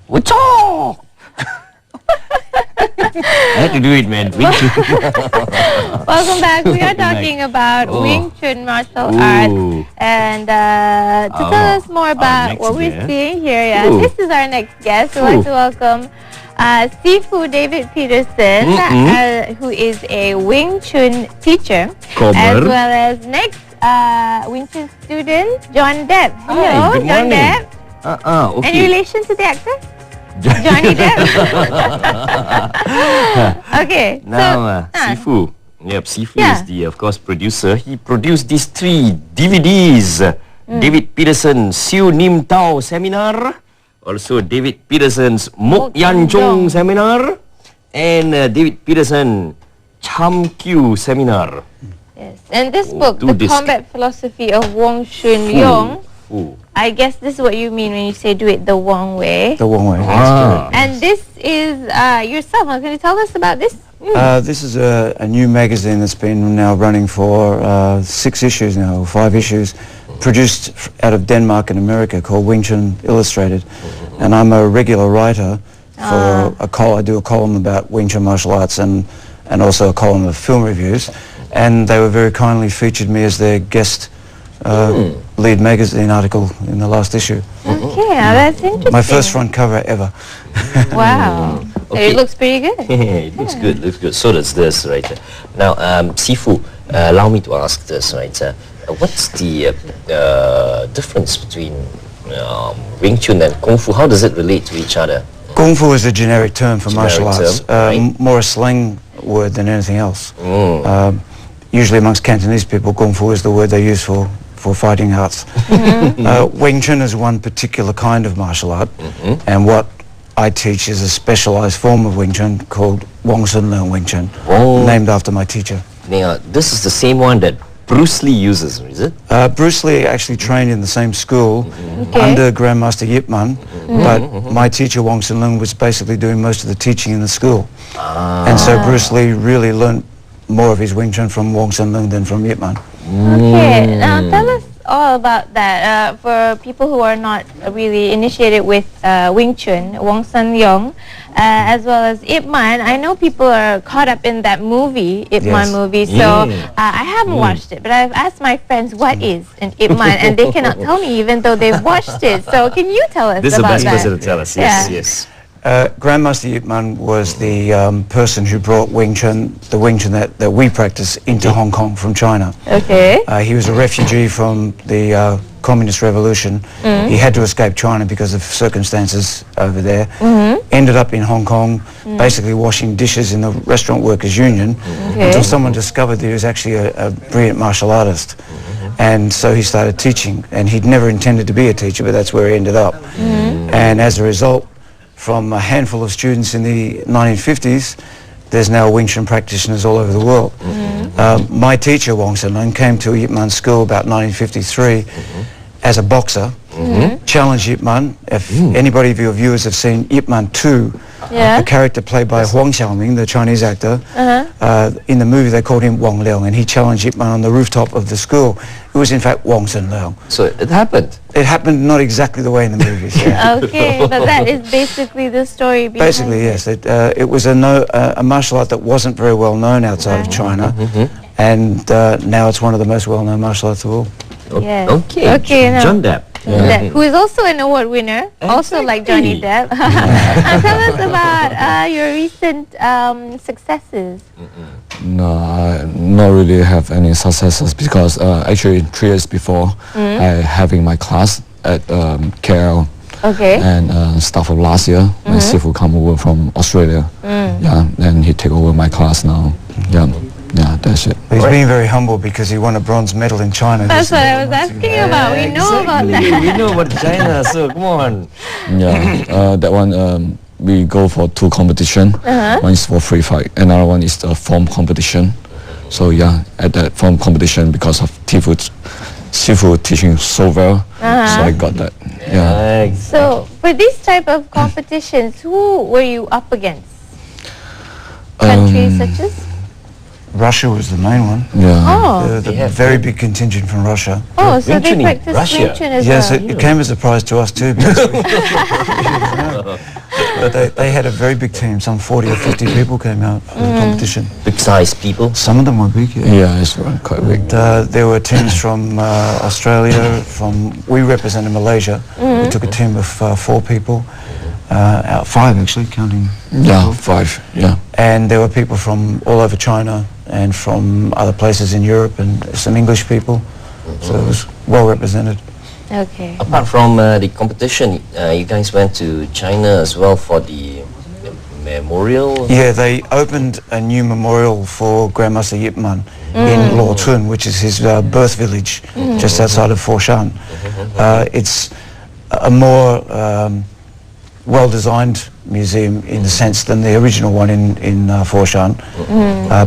Wachoo! I had to do it, man. Wing Chun. Welcome back. We are talking about Wing Chun martial arts, and to tell us more about what we're seeing here, this is our next guest. We'd like to welcome Sifu David Peterson, who is a Wing Chun teacher, as well as next Wing Chun student, John Depp. Hello, good John morning. Depp. Okay. Any relation to the actor? Johnny Depp. Okay. Now, Sifu. Yep, Sifu is the, of course, producer. He produced these 3 DVDs. David Peterson Siu Nim Tao Seminar. Also, David Peterson's Mok Yan Chong Seminar. And David Peterson Cham Kyu Seminar. Yes. And this book, The Combat Philosophy of Wong Shun Leung. I guess this is what you mean when you say do it the Wong way. The Wong way. And this is yourself. Can you tell us about this? This is a new magazine that's been now running for 6 issues now, or 5 issues, produced out of Denmark and America, called Wing Chun Illustrated. And I'm a regular writer for I do a column about Wing Chun martial arts and also a column of film reviews. And they were very kindly featured me as their guest lead magazine article in the last issue. Okay, that's interesting. My first front cover ever. Wow. Okay. It looks pretty good. It looks good, looks good. So does this, right? Now, Sifu, allow me to ask this, right? What's the difference between Wing Chun and Kung Fu? How does it relate to each other? Kung Fu is a generic term for martial arts, more a slang word than anything else. Usually amongst Cantonese people, Kung Fu is the word they use for fighting arts. Wing Chun is one particular kind of martial art, and what I teach is a specialized form of Wing Chun called Wong Sun Leung Wing Chun, named after my teacher. Now, this is the same one that Bruce Lee uses, is it? Bruce Lee actually trained in the same school under Grandmaster Yip Man, but my teacher Wong Sun Leung was basically doing most of the teaching in the school. And so Bruce Lee really learned more of his Wing Chun from Wong Sun Leung than from Yip Man. Okay, now tell us all about that. For people who are not really initiated with Wing Chun, Wong Sun Leung, as well as Yip Man, I know people are caught up in that movie, Yip Man movie, so I haven't watched it, but I've asked my friends what is an Yip Man, and they cannot tell me even though they've watched it. So can you tell us This is the about best that? person to tell us, yes. Grandmaster Yip Man was the person who brought Wing Chun, the Wing Chun that we practice, into Hong Kong from China. Okay. He was a refugee from the Communist Revolution. He had to escape China because of circumstances over there. Ended up in Hong Kong, basically washing dishes in the Restaurant Workers' Union, until someone discovered that he was actually a brilliant martial artist. And so he started teaching, and he'd never intended to be a teacher, but that's where he ended up. And as a result, from a handful of students in the 1950s, there's now Wing Chun practitioners all over the world. My teacher, Wong Sun Leung, came to Yip Man school about 1953 as a boxer, challenged Yip Man. If anybody of your viewers have seen Yip Man 2, a character played by Huang Xiaoming, the Chinese actor, in the movie they called him Wong Leung, and he challenged Yip Man on the rooftop of the school. It was in fact Wong Sun Leung. So it happened? It happened not exactly the way in the movies. Okay, but that is basically the story behind Basically, yes. It was a martial art that wasn't very well known outside of China, and now it's one of the most well-known martial arts of all. Yes. Okay, now, John Depp. Who is also an award winner, also like Johnny Depp. Tell us about your recent successes. No, I not really have any successes because actually 3 years before I having my class at KL. Okay. And start of last year, my Sifu come over from Australia. Yeah, and he take over my class now. Yeah, that's it. He's being very humble because he won a bronze medal in China. That's what I was asking about. We know about that. We know about China, so come on. Yeah, that one we go for 2 competition. One is for free fight, another one is the form competition. So yeah, at that form competition, because of Sifu teaching so well, so I got that. Yeah. So for this type of competitions, who were you up against? Countries such as? Russia was the main one. Yeah. Oh, The very big contingent from Russia. oh, so Wing they Chun in practice Russia? Wing Chun as Yes, well. it came as a surprise to us too. Because but they had a very big team. Some 40 or 50 people came out for the competition. Big size people. Some of them were big. Yeah. Yeah, it's quite big. There were teams from Australia. We represented Malaysia. We took a team of 4 people, out 5 actually, counting. Yeah, 5. Yeah. And there were people from all over China and from other places in Europe and some English people. So it was well represented. Okay. Apart from the competition, you guys went to China as well for the memorial. Yeah, they opened a new memorial for Grandmaster Yip Man in Chun, which is his birth village just outside of Foshan. It's a more well-designed museum in the sense than the original one in Foshan,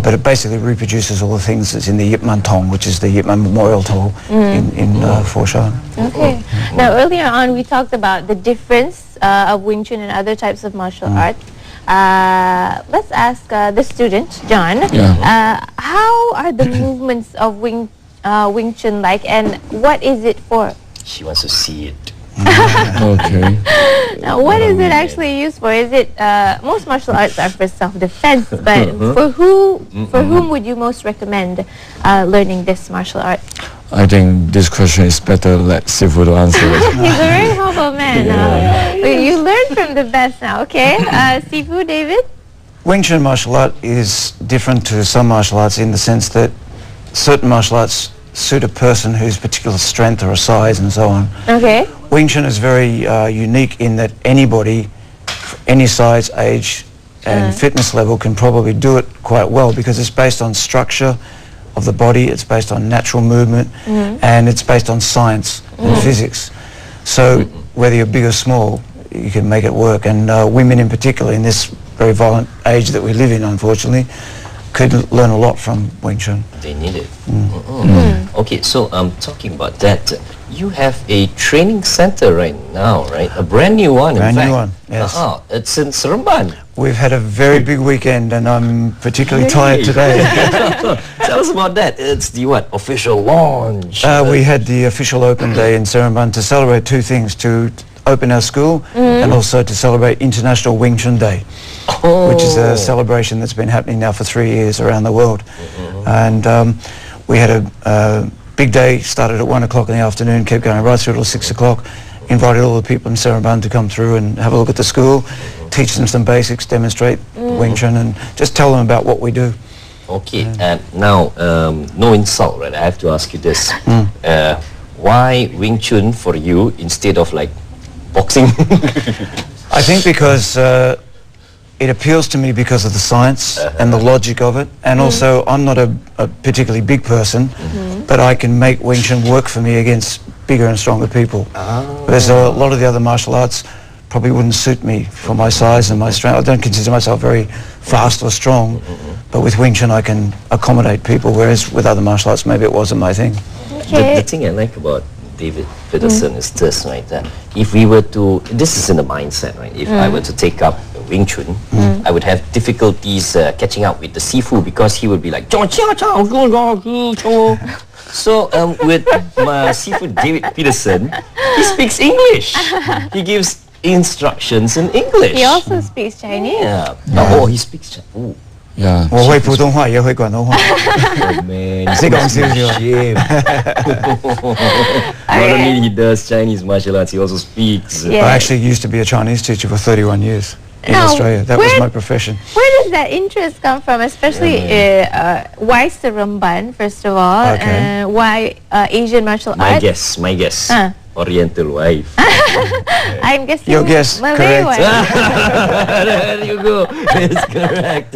but it basically reproduces all the things that's in the Yip Man Tong, which is the Yip Man Memorial Hall in Foshan. Okay. Now, earlier on, we talked about the difference of Wing Chun and other types of martial arts. Let's ask the student, John. Yeah. How are the movements of Wing Chun like, and what is it for? She wants to see it. Okay. Now, what is it actually used for? Is it most martial arts are for self-defense, but for whom would you most recommend learning this martial art? I think this question is better let Sifu to answer it. He's a very humble man. You learn from the best now, okay? Sifu, David? Wing Chun martial art is different to some martial arts in the sense that certain martial arts suit a person whose particular strength or a size and so on. Okay. Wing Chun is very unique in that anybody, any size, age and fitness level can probably do it quite well because it's based on structure of the body, it's based on natural movement and it's based on science and physics. So whether you're big or small, you can make it work, and women in particular in this very violent age that we live in, unfortunately, could learn a lot from Wing Chun. They need it. Okay, so talking about that, you have a training center right now, right? A brand new one, Brand in fact. new one, yes. It's in Seremban. We've had a very big weekend and I'm particularly tired today. Tell us about that. It's the what? Official launch. We had the official open day in Seremban to celebrate 2 things, to open our school and also to celebrate International Wing Chun Day, which is a celebration that's been happening now for 3 years around the world. And we had a big day, started at 1 o'clock in the afternoon, kept going right through till 6 o'clock, invited all the people in Seremban to come through and have a look at the school, teach them some basics, demonstrate Wing Chun and just tell them about what we do. Okay, and now, no insult, right? I have to ask you this. Why Wing Chun for you instead of like boxing? I think because it appeals to me because of the science and the logic of it, and also I'm not a particularly big person, but I can make Wing Chun work for me against bigger and stronger people. Whereas a lot of the other martial arts probably wouldn't suit me for my size and my strength. I don't consider myself very fast or strong, but with Wing Chun I can accommodate people, whereas with other martial arts maybe it wasn't my thing. The thing I like about David Peterson is this, right? That if we were to, this is in the mindset, right? If I were to take up Wing Chun, I would have difficulties catching up with the Sifu because he would be like, so with my Sifu David Peterson, he speaks English. He gives instructions in English. He also speaks Chinese. Yeah. Oh, he speaks Chinese. Oh. Yeah. 我会普通话也会广东话。 Oh man, Say got serious. shame. Not only he does Chinese martial arts, he also speaks. Yeah. I actually used to be a Chinese teacher for 31 years in Now, Australia. That was where- my profession. Where does that interest come from, especially why Seremban, first of all, Okay. why Asian martial My arts? guess. Oriental wife. I'm guessing Your guess, Malay correct. one. There you go. It's correct.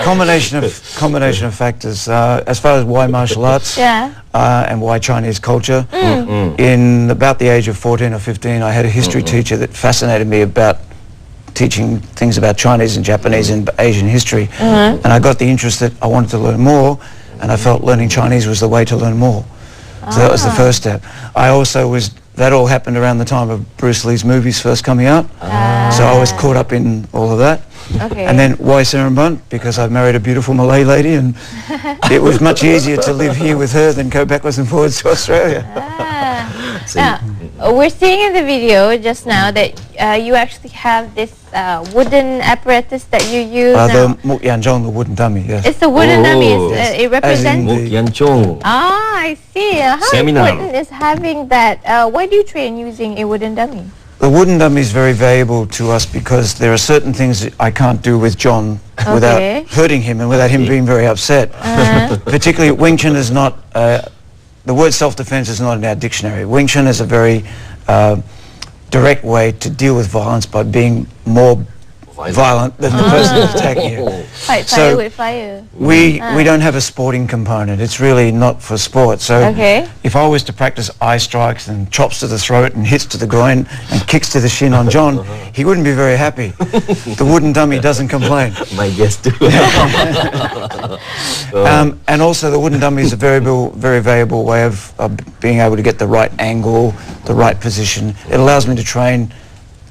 Combination of factors. As far as why martial arts Yeah. and why Chinese culture, in about the age of 14 or 15, I had a history teacher that fascinated me about teaching things about Chinese and Japanese and Asian history. And I got the interest that I wanted to learn more, and I felt learning Chinese was the way to learn more. So that was the first step. I also was that all happened around the time of Bruce Lee's movies first coming out. So I was caught up in all of that. Okay. And then why Seremban? Because I married a beautiful Malay lady, and it was much easier to live here with her than go backwards and forwards to Australia. Now, we're seeing in the video just now that you actually have this wooden apparatus that you use now. The Muk Yan Chong, the wooden dummy, yes. It's a wooden dummy. It represents... Muk Yan Chong. Ah, I see. How Seminar. important is having that? Why do you train using a wooden dummy? The wooden dummy is very valuable to us because there are certain things that I can't do with John without hurting him and without him being very upset. Particularly, Wing Chun is not... the word self-defense is not in our dictionary. Wing Chun is a very direct way to deal with violence by being more violent than the person who's attacking you. Fight fire with fire. We don't have a sporting component. It's really not for sport. So if I was to practice eye strikes and chops to the throat and hits to the groin and kicks to the shin on John, he wouldn't be very happy. The wooden dummy doesn't complain. My guess too. And also the wooden dummy is a very valuable way of being able to get the right angle, the right position. It allows me to train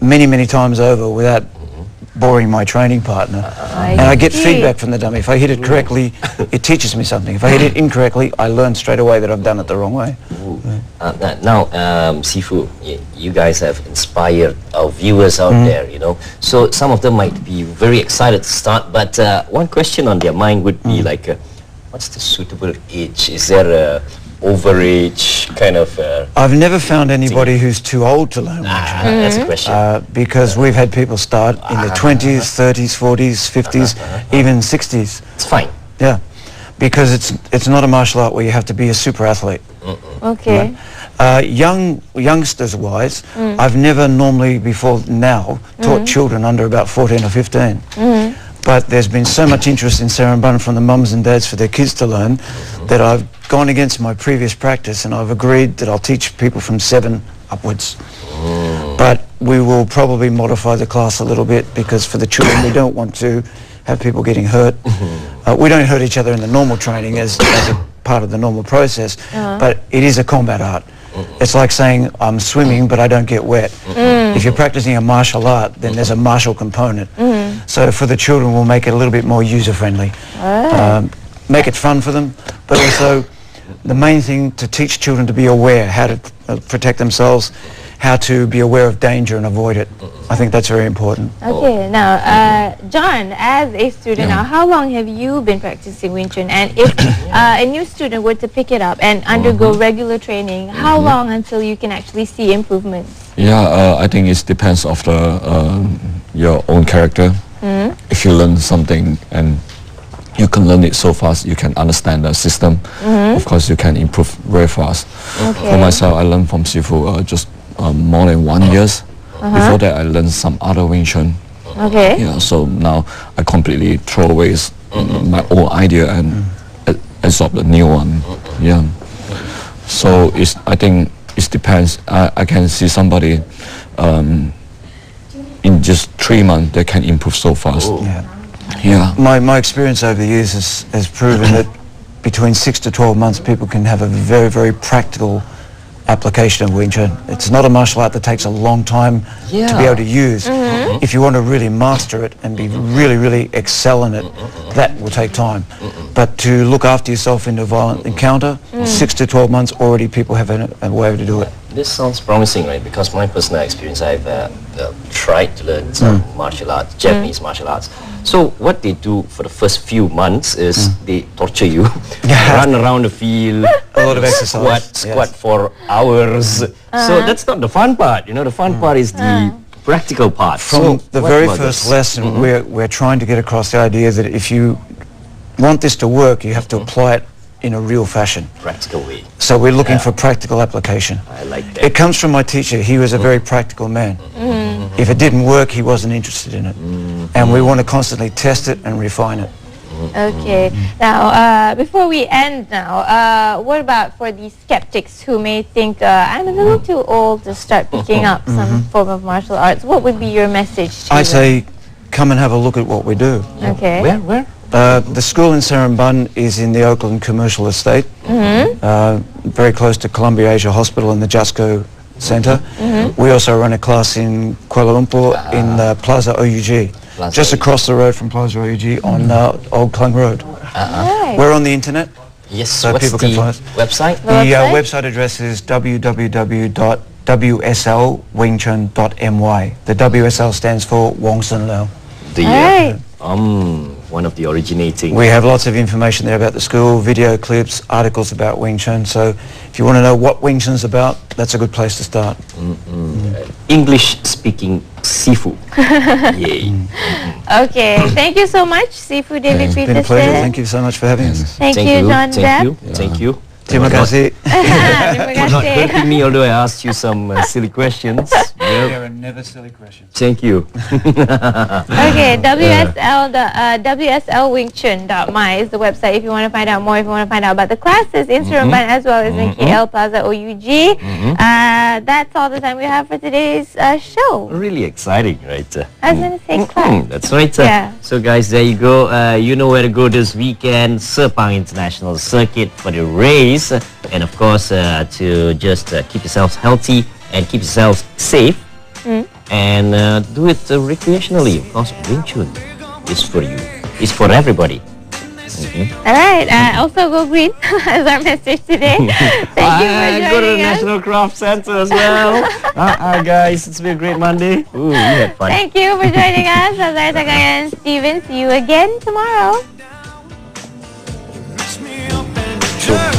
many times over without boring my training partner. And I get feedback from the dummy. If I hit it correctly, it teaches me something. If I hit it incorrectly, I learn straight away that I've done it the wrong way. Now, Sifu, you guys have inspired our viewers out there, you know. So some of them might be very excited to start, but one question on their mind would be like, what's the suitable age? Is there a overage kind of... I've never found anybody who's too old to learn Wing Chun. That's a question. Because we've had people start in their 20s, 30s, 40s, 50s, even 60s. It's fine. Yeah, because it's not a martial art where you have to be a super athlete. Okay. Youngsters-wise, I've never normally before now taught children under about 14 or 15. But there's been so much interest in Seremban from the mums and dads for their kids to learn that I've gone against my previous practice and I've agreed that I'll teach people from 7 upwards. But we will probably modify the class a little bit because for the children we don't want to have people getting hurt. We don't hurt each other in the normal training as a part of the normal process, but it is a combat art. It's like saying I'm swimming but I don't get wet. If you're practicing a martial art, then there's a martial component. So for the children we'll make it a little bit more user-friendly. Make it fun for them, but also the main thing to teach children to be aware how to protect themselves, how to be aware of danger and avoid it. I think that's very important. Okay, now, John, as a student now, how long have you been practicing Wing Chun? And if a new student were to pick it up and undergo regular training, how long until you can actually see improvements? Yeah, I think it depends of the your own character. If you learn something and you can learn it so fast, you can understand the system. Of course, you can improve very fast. For myself, I learned from Sifu just more than 1 year. Before that, I learned some other Wing Chun. Yeah, so now I completely throw away my old idea and absorb the new one. Yeah. So I think it depends. I can see somebody in just 3 months they can improve so fast. Yeah. My experience over the years has proven that between 6 to 12 months people can have a very practical application of Wing Chun. It's not a martial art that takes a long time to be able to use. If you want to really master it and be really excel in it, that will take time. But to look after yourself in a violent encounter, 6 to 12 months already people have a way to do it. This sounds promising, right? Because my personal experience, I've tried to learn some martial arts, Japanese martial arts. So what they do for the first few months is they torture you, run around the field, a lot of exercise, squat for hours. So that's not the fun part, you know. The fun part is the practical part. From the very first lesson, we're trying to get across the idea that if you want this to work, you have to apply it in a real fashion. Practical way. So we're looking for practical application. I like that. It comes from my teacher. He was a very practical man. If it didn't work, he wasn't interested in it. And we want to constantly test it and refine it. Okay. Now, before we end now, what about for the skeptics who may think, I'm a little too old to start picking up some form of martial arts? What would be your message to I them? say, come and have a look at what we do. Okay. Where? The school in Seremban is in the Oakland Commercial Estate, very close to Columbia Asia Hospital and the Jusco Centre. We also run a class in Kuala Lumpur in Plaza OUG, just across the road from Plaza OUG on Old Clung Road. Right. We're on the internet. Yes, So what's people can the find us. website? The website address is www.wslwingchun.my. The WSL stands for Wong Sun Leung. The one of the originating. We have lots of information there about the school, video clips, articles about Wing Chun. So if you want to know what Wing Chun's about, that's a good place to start. English-speaking Sifu. Yay. Okay, thank you so much, Sifu David It's Peterson. been a pleasure. Thank you so much for having us. Thank you, John Thank you. Depp. Thank you. Terima kasih. Terima For not kasih. hurting me, although I asked you some silly questions. Yep. There are never silly questions. Thank you. Okay, wslwingchun.my is the website if you want to find out more, if you want to find out about the classes in Seremban as well as in KL Plaza OUG. That's all the time we have for today's show. Really exciting, right? I was going to say class. That's right. Yeah. So guys, there you go. You know where to go this weekend. Sepang International Circuit for the race. And of course, to just keep yourselves healthy and keep yourselves safe. And do it recreationally. Of course, Wing Chun is for you. It's for everybody. All right. Also go green as our message today. Thank you for joining go to the us. National Craft Center as well. Guys, it's been a great Monday. Ooh, we had fun. Thank you for joining us. Azar Tagay and Steven. See you again tomorrow. Reach me up and you jerk.